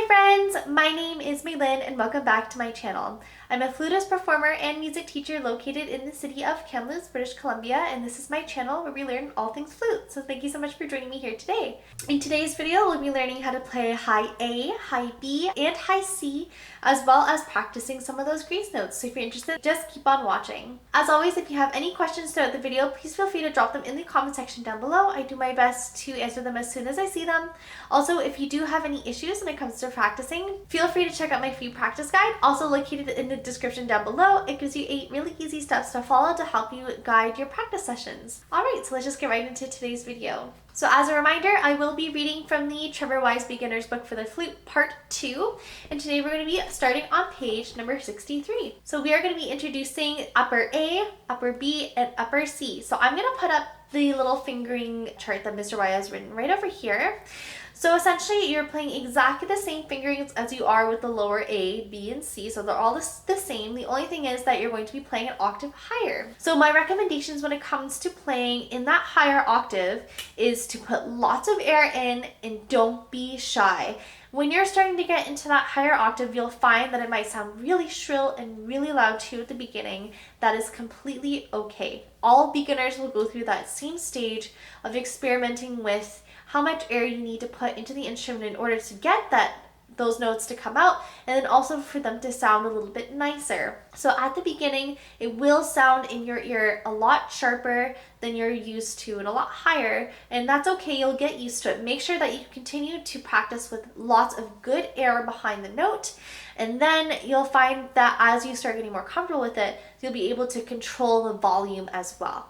friends, my name is Maylin and welcome back to my channel. I'm a flutist, performer, and music teacher located in the city of Kamloops, British Columbia, and this is my channel where we learn all things flute. So thank you so much for joining me here today. In today's video, we'll be learning how to play high A, high B, and high C, as well as practicing some of those grace notes. So if you're interested, just keep on watching. As always, if you have any questions throughout the video, please feel free to drop them in the comment section down below. I do my best to answer them as soon as I see them. Also, if you do have any issues when it comes to practicing, feel free to check out my free practice guide, also located in the description down below. It gives you 8 really easy steps to follow to help you guide your practice sessions. Alright, so let's just get right into today's video. So as a reminder, I will be reading from the Trevor Wise Beginner's Book for the Flute, Part 2, and today we're going to be starting on page number 63. So we are going to be introducing upper A, upper B, and upper C. So I'm going to put up the little fingering chart that Mr. Y has written right over here. So essentially, you're playing exactly the same fingerings as you are with the lower A, B, and C. So they're all the same. The only thing is that you're going to be playing an octave higher. So my recommendations when it comes to playing in that higher octave is to put lots of air in and don't be shy. When you're starting to get into that higher octave, you'll find that it might sound really shrill and really loud too at the beginning. That is completely okay. All beginners will go through that same stage of experimenting with how much air you need to put into the instrument in order to get those notes to come out, and then also for them to sound a little bit nicer. So at the beginning, it will sound in your ear a lot sharper than you're used to and a lot higher, and that's okay. You'll get used to it. Make sure that you continue to practice with lots of good air behind the note, and then you'll find that as you start getting more comfortable with it, you'll be able to control the volume as well.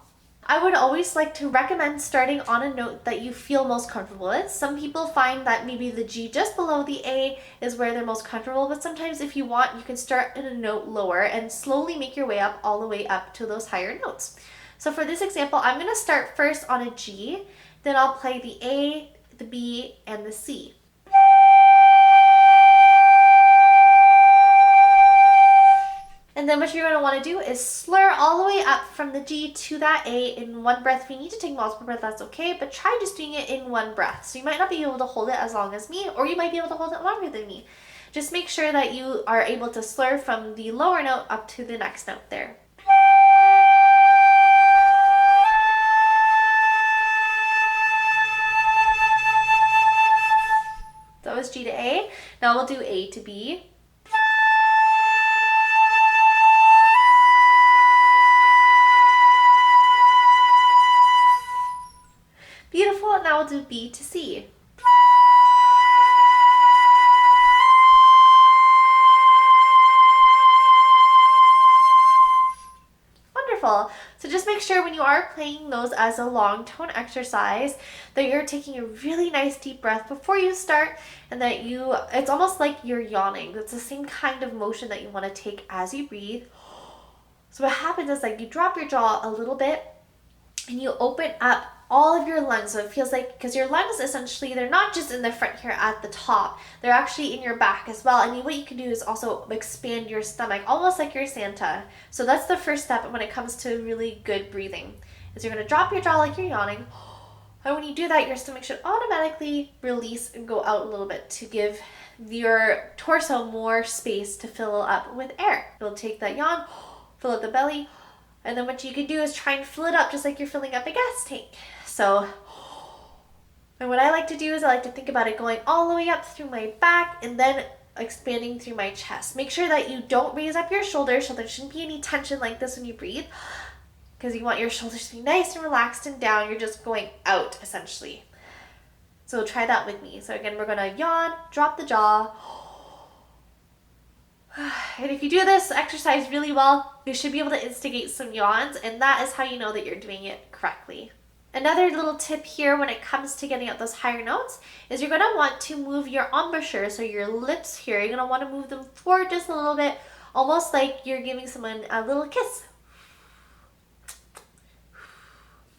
I would always like to recommend starting on a note that you feel most comfortable with. Some people find that maybe the G just below the A is where they're most comfortable, but sometimes if you want, you can start in a note lower and slowly make your way up all the way up to those higher notes. So for this example, I'm going to start first on a G, then I'll play the A, the B, and the C. And then what you're going to want to do is slur all the way up from the G to that A in one breath. If you need to take multiple breaths, that's okay, but try just doing it in one breath. So you might not be able to hold it as long as me, or you might be able to hold it longer than me. Just make sure that you are able to slur from the lower note up to the next note there. That was G to A. Now we'll do A to B. Beautiful, now we'll do B to C. Wonderful. So just make sure when you are playing those as a long tone exercise that you're taking a really nice deep breath before you start, and that it's almost like you're yawning. It's the same kind of motion that you want to take as you breathe. So what happens is like you drop your jaw a little bit and you open up all of your lungs. So it feels like, because your lungs essentially, they're not just in the front here at the top, they're actually in your back as well. And what you can do is also expand your stomach, almost like you're Santa. So that's the first step when it comes to really good breathing, is you're going to drop your jaw like you're yawning. And when you do that, your stomach should automatically release and go out a little bit to give your torso more space to fill up with air. It'll take that yawn, fill up the belly, and then what you can do is try and fill it up just like you're filling up a gas tank. So, and what I like to do is I like to think about it going all the way up through my back and then expanding through my chest. Make sure that you don't raise up your shoulders, so there shouldn't be any tension like this when you breathe, because you want your shoulders to be nice and relaxed and down. You're just going out essentially. So try that with me. So again, we're going to yawn, drop the jaw. And if you do this exercise really well, you should be able to instigate some yawns, and that is how you know that you're doing it correctly. Another little tip here when it comes to getting out those higher notes is you're going to want to move your embouchure, so your lips here, you're going to want to move them forward just a little bit, almost like you're giving someone a little kiss.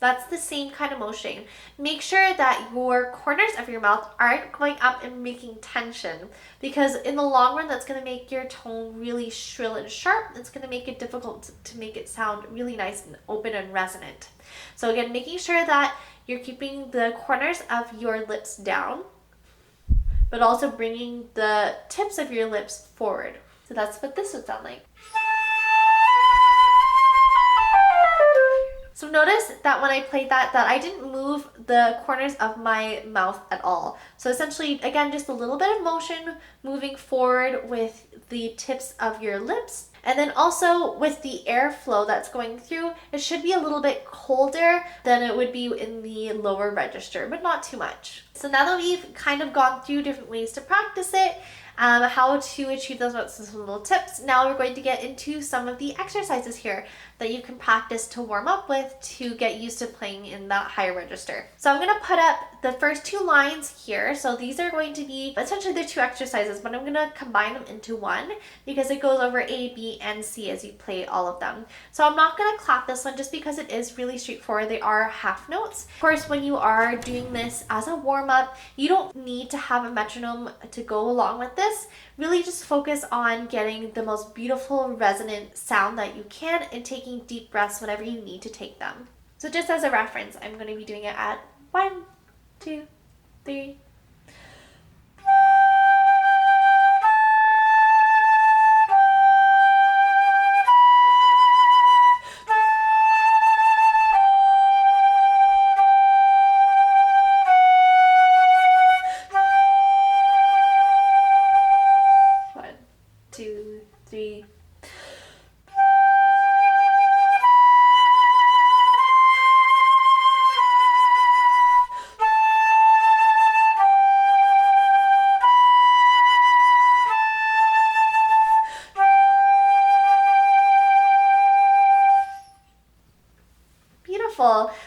That's the same kind of motion. Make sure that your corners of your mouth aren't going up and making tension, because in the long run, that's going to make your tone really shrill and sharp. It's going to make it difficult to make it sound really nice and open and resonant. So again, making sure that you're keeping the corners of your lips down. but also bringing the tips of your lips forward. So that's what this would sound like. So notice that when I played that I didn't move the corners of my mouth at all. So essentially, again, just a little bit of motion moving forward with the tips of your lips. And then also with the airflow that's going through, it should be a little bit colder than it would be in the lower register, but not too much. So now that we've kind of gone through different ways to practice it, how to achieve those notes and some little tips, now we're going to get into some of the exercises here that you can practice to warm up with to get used to playing in that higher register. So I'm going to put up the first 2 lines here. So these are going to be, essentially they're 2 exercises, but I'm going to combine them into one because it goes over A, B, and C as you play all of them. So I'm not going to clap this one just because it is really straightforward. They are half notes. Of course, when you are doing this as a warm up, you don't need to have a metronome to go along with this. Really just focus on getting the most beautiful resonant sound that you can and taking deep breaths whenever you need to take them. So just as a reference, I'm going to be doing it at 1, 2, 3.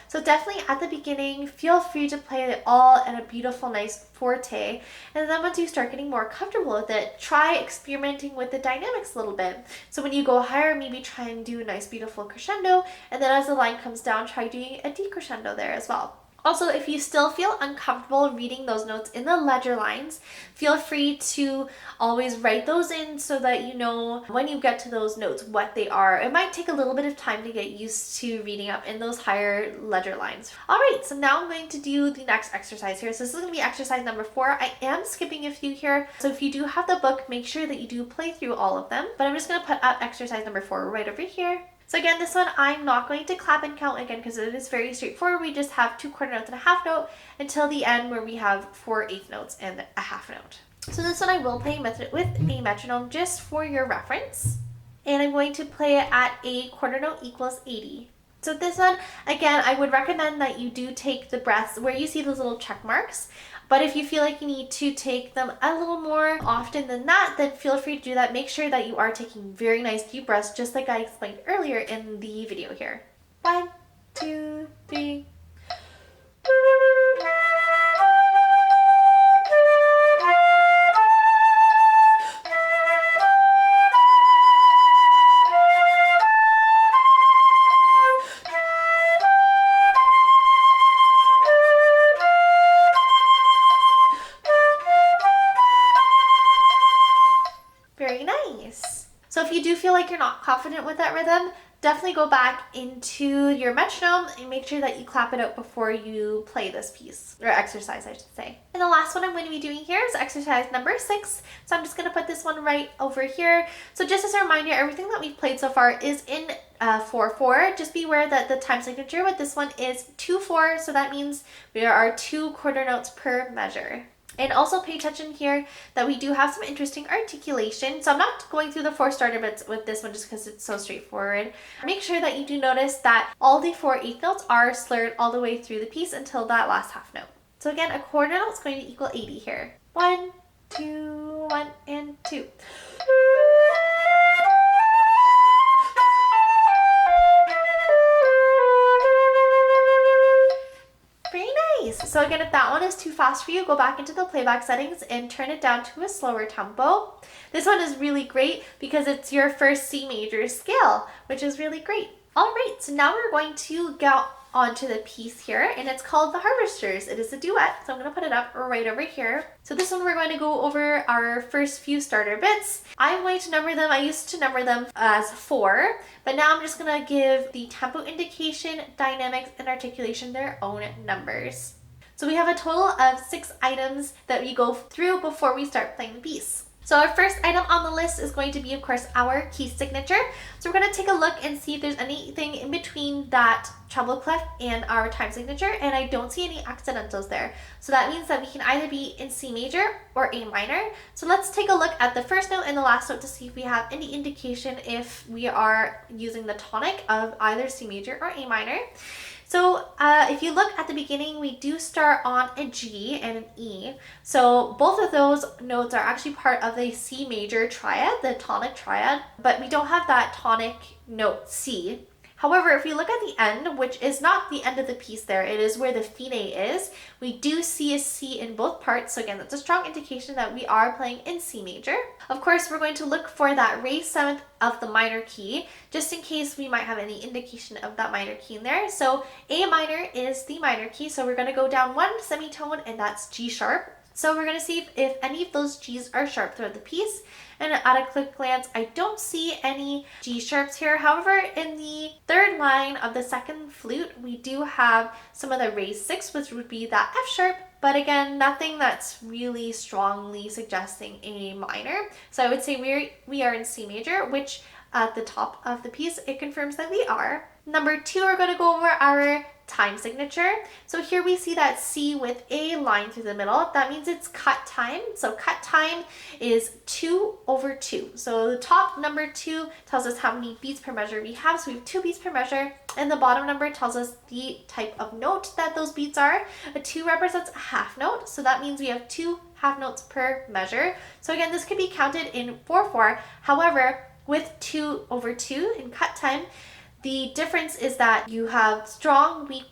So definitely at the beginning, feel free to play it all at a beautiful, nice forte. And then once you start getting more comfortable with it, try experimenting with the dynamics a little bit. So when you go higher, maybe try and do a nice, beautiful crescendo. And then as the line comes down, try doing a decrescendo there as well. Also, if you still feel uncomfortable reading those notes in the ledger lines, feel free to always write those in so that you know when you get to those notes what they are. It might take a little bit of time to get used to reading up in those higher ledger lines. All right, so now I'm going to do the next exercise here. So this is going to be exercise number 4. I am skipping a few here. So if you do have the book, make sure that you do play through all of them. But I'm just going to put up exercise number 4 right over here. So again, this one I'm not going to clap and count again because it is very straightforward. We just have 2 quarter notes and a half note until the end where we have 4 eighth notes and a half note. So this one I will play with a metronome just for your reference. And I'm going to play it at a quarter note equals 80. So this one, again, I would recommend that you do take the breaths where you see those little check marks. But if you feel like you need to take them a little more often than that, then feel free to do that. Make sure that you are taking very nice deep breaths, just like I explained earlier in the video here. 1, 2, 3. Very nice. So if you do feel like you're not confident with that rhythm, definitely go back into your metronome and make sure that you clap it out before you play this piece, or exercise, I should say. And the last one I'm going to be doing here is exercise number 6. So I'm just going to put this one right over here. So just as a reminder, everything that we've played so far is in 4/4. Just be aware that the time signature with this one is 2/4. So that means there are 2 quarter notes per measure. And also pay attention here that we do have some interesting articulation. So I'm not going through the 4 starter bits with this one just because it's so straightforward. Make sure that you do notice that all the 4 eighth notes are slurred all the way through the piece until that last half note. So again, a quarter note is going to equal 80 here. 1, 2, 1, and 2. So again, if that one is too fast for you, go back into the playback settings and turn it down to a slower tempo. This one is really great because it's your first C major scale, which is really great. All right, so now we're going to go onto the piece here, and it's called The Harvesters. It is a duet, so I'm going to put it up right over here. So this one we're going to go over our first few starter bits. I'm going to number them. I used to number them as 4, but now I'm just going to give the tempo indication, dynamics, and articulation their own numbers. So we have a total of 6 items that we go through before we start playing the piece. So our first item on the list is going to be, of course, our key signature. So we're going to take a look and see if there's anything in between that treble clef and our time signature, and I don't see any accidentals there. So that means that we can either be in C major or A minor. So let's take a look at the first note and the last note to see if we have any indication if we are using the tonic of either C major or A minor. So if you look at the beginning, we do start on a G and an E. So both of those notes are actually part of the C major triad, the tonic triad, but we don't have that tonic note C. However, if we look at the end, which is not the end of the piece there, it is where the fine is, we do see a C in both parts. So again, that's a strong indication that we are playing in C major. Of course, we're going to look for that raised seventh of the minor key, just in case we might have any indication of that minor key in there. So A minor is the minor key, so we're going to go down one semitone, and that's G sharp. So we're going to see if any of those G's are sharp throughout the piece. And at a quick glance, I don't see any G sharps here. However, in the third line of the second flute, we do have some of the raised sixth, which would be that F sharp. But again, nothing that's really strongly suggesting A minor. So I would say we are in C major, which at the top of the piece, it confirms that we are. Number 2, we're going to go over our time signature. So here we see that C with a line through the middle. That means it's cut time. So cut time is 2/2. So the top number 2 tells us how many beats per measure we have. So we have 2 beats per measure. And the bottom number tells us the type of note that those beats are. A 2 represents a half note. So that means we have 2 half notes per measure. So again, this could be counted in 4/4. However, with 2/2 in cut time, the difference is that you have strong, weak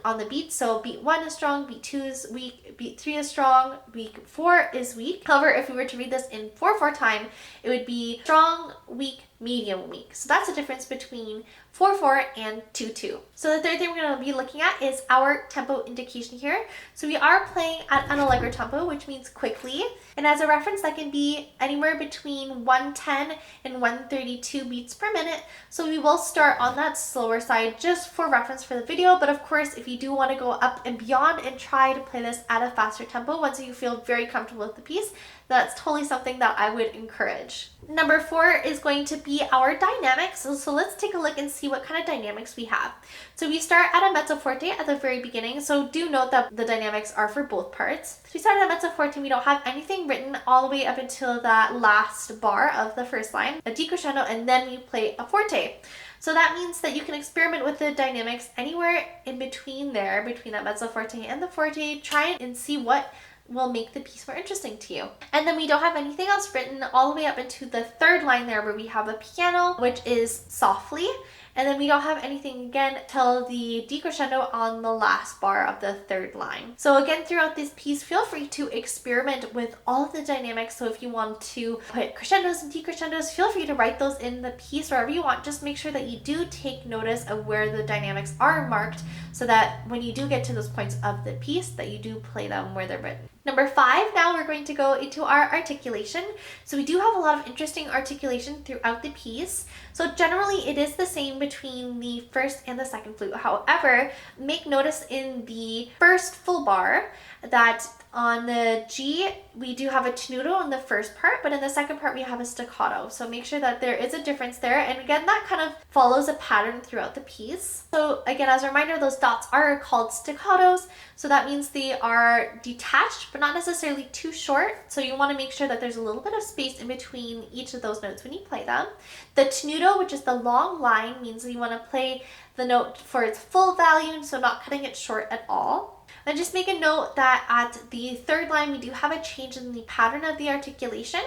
on the beat. So beat 1 is strong, beat 2 is weak, beat 3 is strong, beat 4 is weak. However, if we were to read this in 4/4 time, it would be strong, weak, medium, weak. So that's the difference between 4/4 and 2/2. So the third thing we're going to be looking at is our tempo indication here. So we are playing at an allegro tempo, which means quickly. And as a reference, that can be anywhere between 110 and 132 beats per minute. So we will start on that slower side just for reference for the video. But of course, if you do want to go up and beyond and try to play this at a faster tempo, once you feel very comfortable with the piece, that's totally something that I would encourage. Number 4 is going to be our dynamics. So let's take a look and see what kind of dynamics we have. So we start at a mezzo forte at the very beginning. So do note that the dynamics are for both parts. So we start at a mezzo forte, we don't have anything written all the way up until that last bar of the first line, a decrescendo, and then we play a forte. So that means that you can experiment with the dynamics anywhere in between there, between that mezzo forte and the forte. Try and see what will make the piece more interesting to you. And then we don't have anything else written all the way up into the third line there, where we have a piano, which is softly. And then we don't have anything again till the decrescendo on the last bar of the third line. So again, throughout this piece, feel free to experiment with all of the dynamics. So if you want to put crescendos and decrescendos, feel free to write those in the piece wherever you want. Just make sure that you do take notice of where the dynamics are marked, so that when you do get to those points of the piece, that you do play them where they're written. Number 5, now we're going to go into our articulation. So we do have a lot of interesting articulation throughout the piece. So generally it is the same between the first and the second flute. However, make notice in the first full bar that on the G, we do have a tenuto in the first part, but in the second part, we have a staccato. So make sure that there is a difference there. And again, that kind of follows a pattern throughout the piece. So again, as a reminder, those dots are called staccatos. So that means they are detached, but not necessarily too short. So you want to make sure that there's a little bit of space in between each of those notes when you play them. The tenuto, which is the long line, means that you want to play the note for its full value, so not cutting it short at all. And just make a note that at the third line, we do have a change in the pattern of the articulation.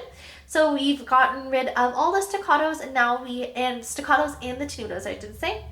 So we've gotten rid of all the staccatos, and staccatos and the tenutos, I did say.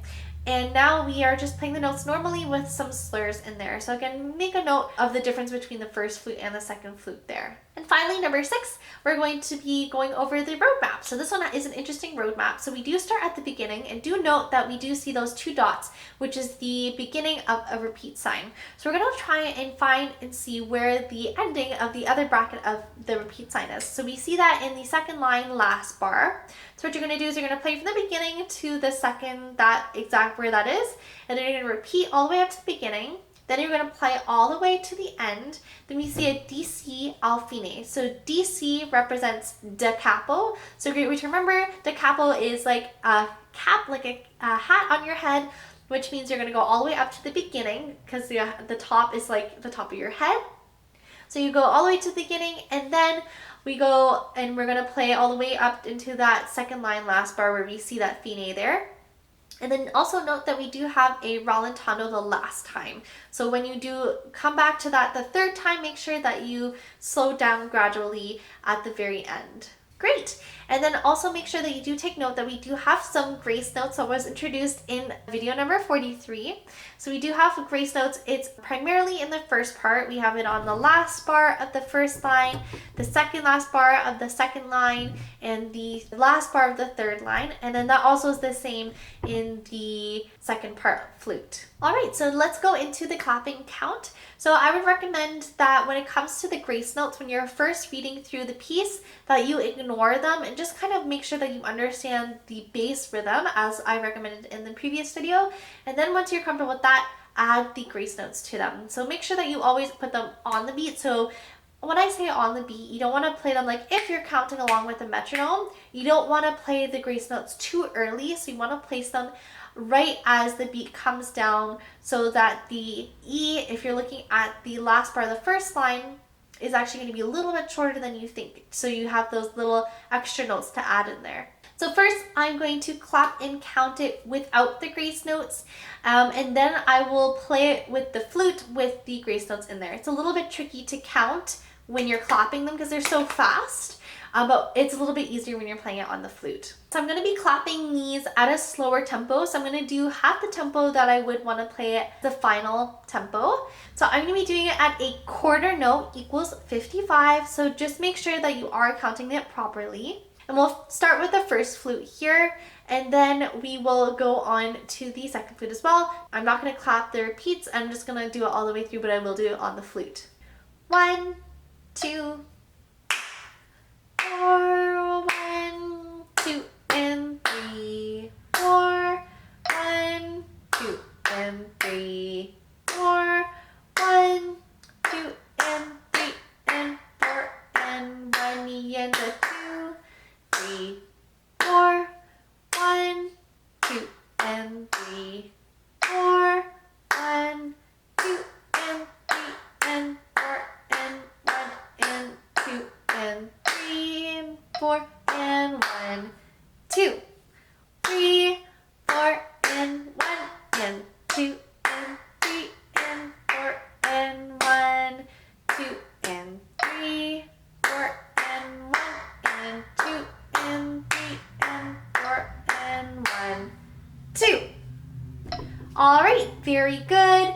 And now we are just playing the notes normally with some slurs in there. So again, make a note of the difference between the first flute and the second flute there. And finally, number 6, we're going to be going over the roadmap. So this one is an interesting roadmap. So we do start at the beginning, and do note that we do see those 2 dots, which is the beginning of a repeat sign. So we're going to try and find and see where the ending of the other bracket of the repeat sign is. So we see that in the second line, last bar. So what you're going to do is you're going to play from the beginning to the second, that exact where that is, and then you're going to repeat all the way up to the beginning. Then you're going to play all the way to the end. Then we see a DC al fine. So DC represents da capo. So great way to remember, da capo is like a cap, like a hat on your head, which means you're going to go all the way up to the beginning because the top is like the top of your head. So you go all the way to the beginning, and then we go and we're going to play all the way up into that second line last bar where we see that fine there. And then also note that we do have a rallentando the last time. So when you do come back to that the third time, make sure that you slow down gradually at the very end. Great. And then also make sure that you do take note that we do have some grace notes that was introduced in video number 43. So we do have grace notes. It's primarily in the first part. We have it on the last bar of the first line, the second last bar of the second line, and the last bar of the third line. And then that also is the same in the second part, flute. All right, so let's go into the clapping count. So I would recommend that when it comes to the grace notes, when you're first reading through the piece, that you ignore them and just kind of make sure that you understand the bass rhythm as I recommended in the previous video. And then once you're comfortable with that, add the grace notes to them. So make sure that you always put them on the beat. So when I say on the beat, you don't want to play them like if you're counting along with the metronome, you don't want to play the grace notes too early. So you want to place them right as the beat comes down so that the E, if you're looking at the last bar of the first line, is actually going to be a little bit shorter than you think. So you have those little extra notes to add in there. So first I'm going to clap and count it without the grace notes, and then I will play it with the flute with the grace notes in there. It's a little bit tricky to count when you're clapping them because they're so fast. But it's a little bit easier when you're playing it on the flute. So I'm going to be clapping these at a slower tempo. So I'm going to do half the tempo that I would want to play it the final tempo. So I'm going to be doing it at a quarter note equals 55. So just make sure that you are counting it properly. And we'll start with the first flute here, and then we will go on to the second flute as well. I'm not going to clap the repeats. I'm just going to do it all the way through, but I will do it on the flute. 1, 2, 4, 1, 2, and 3, 4, 1, 2, and 3, 4, 1, 2, and 3, and 4, and 1, and a 2, 3, 4, 1, 2, and 3, 4, 1, 2, and 3, and 4, and 1, and 2, and 3, and 4, and 1, 2, 3, 4, and 1, and 2, and 3, and 4, and 1, 2, and 3, 4, and 1, and 2, and 3, and 4, and 1, 2. All right, very good.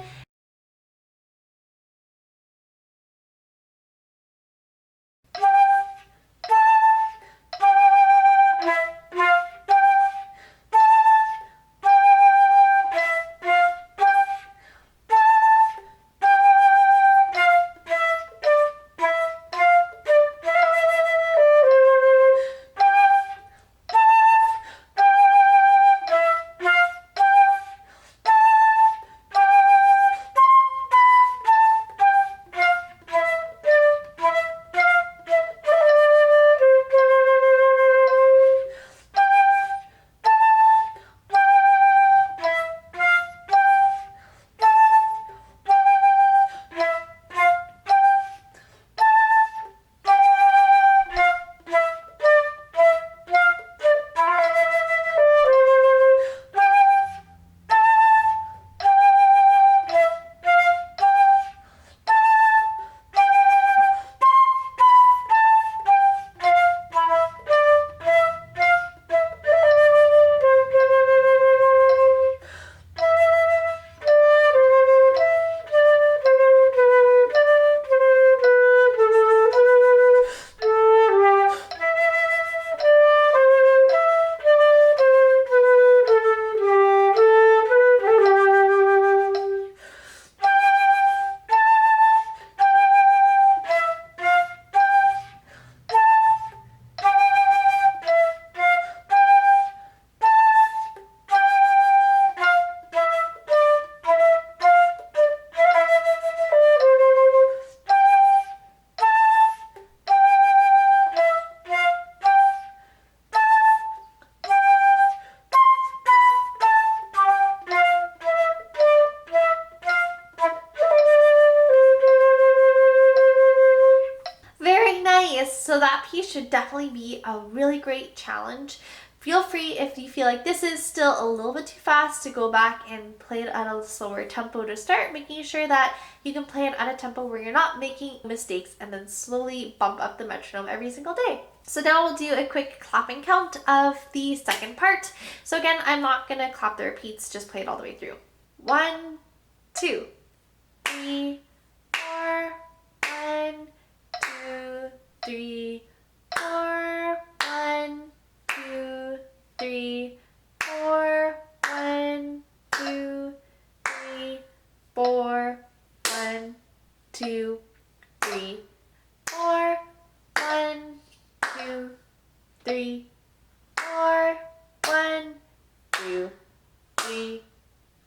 practice, so that piece should definitely be a really great challenge. Feel free, if you feel like this is still a little bit too fast, to go back and play it at a slower tempo to start, making sure that you can play it at a tempo where you're not making mistakes, and then slowly bump up the metronome every single day. So now we'll do a quick clapping count of the second part. So again, I'm not going to clap the repeats, just play it all the way through. 1, 2, 3, 4, 1, 2, 3, 4, 1, 2, 3, 4, 1, 2, 3, 4, 1, 2, 3, 4, 1, 2, 3, 4, 1, 2, 3,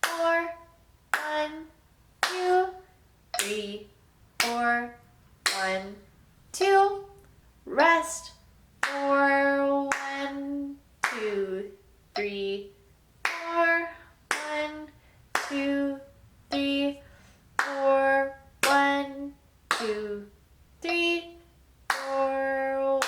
4, 1, 2, 3, 4, 1, 2, rest, 4, 1, 2, 3, 4, 1, 2, 3, 4, 1, 2, 3, 4, 1,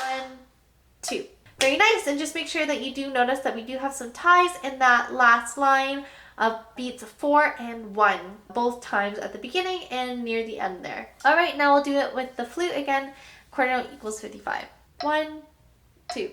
2. Very nice, and just make sure that you do notice that we do have some ties in that last line of beats 4 and 1, both times at the beginning and near the end there. All right, now we'll do it with the flute again. Quarter note equals 55. 1, 2.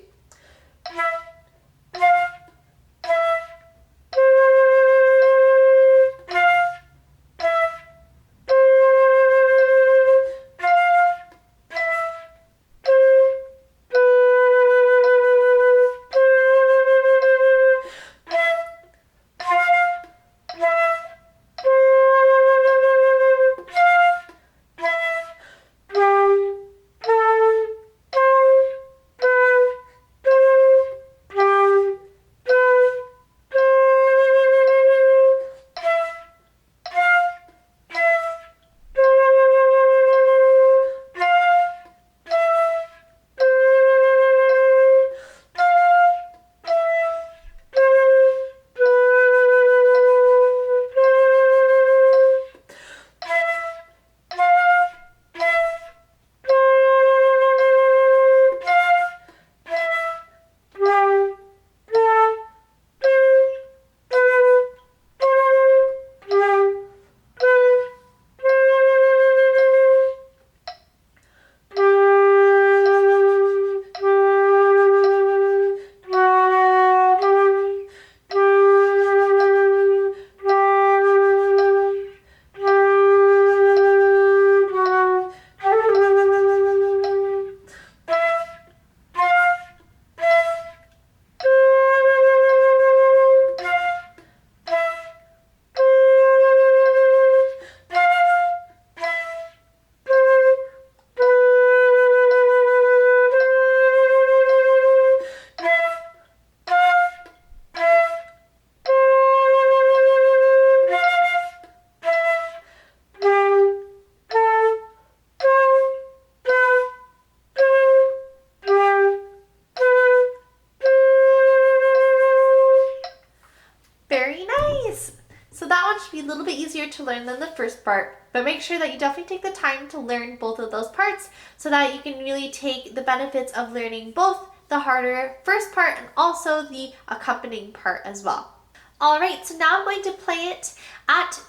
Be a little bit easier to learn than the first part, but make sure that you definitely take the time to learn both of those parts so that you can really take the benefits of learning both the harder first part and also the accompanying part as well. All right, so now I'm going to play it at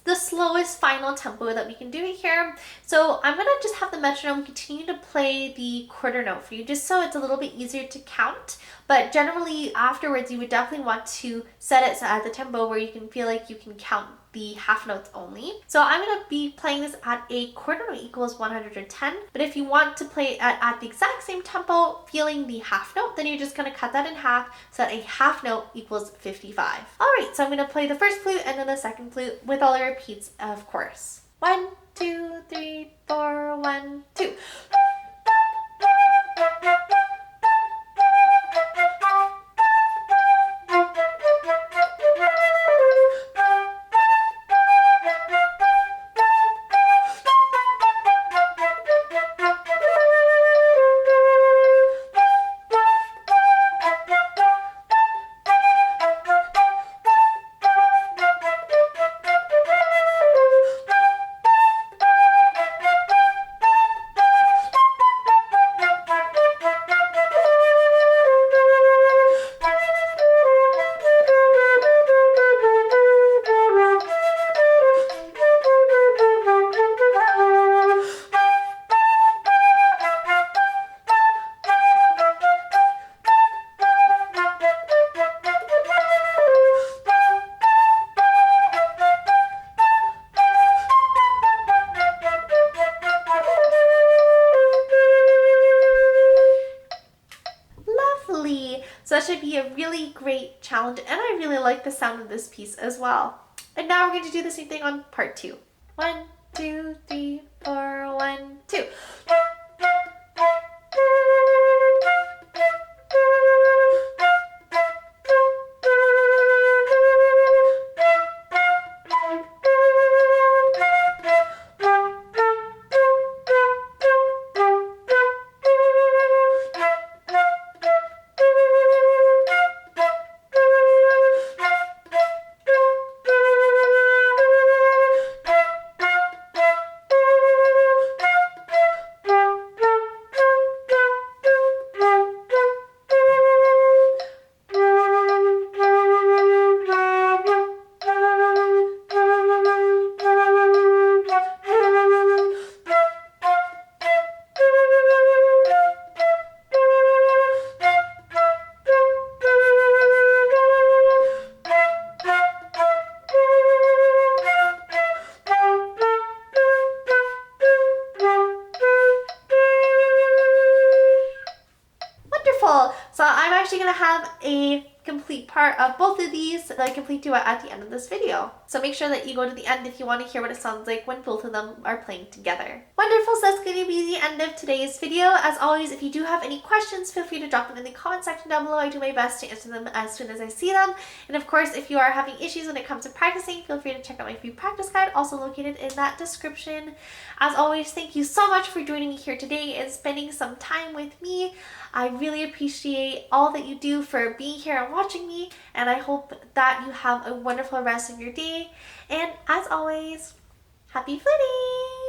the slowest final tempo that we can do it here. So I'm gonna just have the metronome continue to play the quarter note for you, just so it's a little bit easier to count. But generally afterwards, you would definitely want to set it at the tempo where you can feel like you can count the half notes only. So I'm gonna be playing this at a quarter note equals 110. But if you want to play it at the exact same tempo, feeling the half note, then you're just gonna cut that in half so that a half note equals 55. All right, so I'm gonna play the first flute and then the second flute with all the repeats, of course. 1, 2, 3, 4, 1, 2. So that should be a really great challenge, and I really like the sound of this piece as well. And now we're going to do the same thing on part 2. 1, 2, 3, 4, 1, 2. Wonderful! So I'm actually going to have a complete part of both of these, the complete duet, at the end of this video. So make sure that you go to the end if you want to hear what it sounds like when both of them are playing together. Wonderful, so that's going to be the end of today's video. As always, if you do have any questions, feel free to drop them in the comment section down below. I do my best to answer them as soon as I see them. And of course, if you are having issues when it comes to practicing, feel free to check out my free practice guide, also located in that description. As always, thank you so much for joining me here today and spending some time with me. I really appreciate all that you do for being here and watching me, and I hope that you have a wonderful rest of your day. And as always, happy fluting!